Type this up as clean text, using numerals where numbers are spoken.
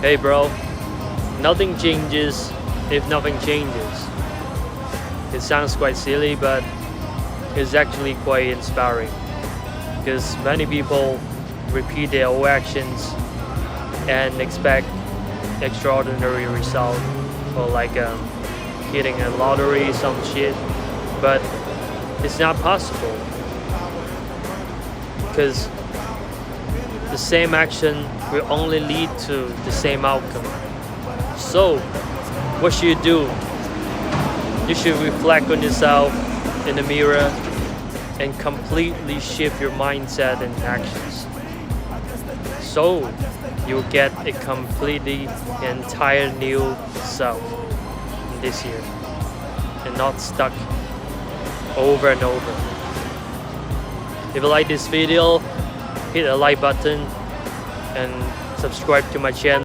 Hey bro, nothing changes if nothing changes. It sounds quite silly, but it's actually quite inspiring because many people repeat their own actions and expect extraordinary result or like hitting a lottery, some shit, but it's not possible because the same action will only lead to the same outcome. So, what should you do? You should reflect on yourself in the mirror and completely shift your mindset and actions. So, you'll get a completely entire new self this year and not stuck over and over. If you like this video, hit a like button and subscribe to my channel.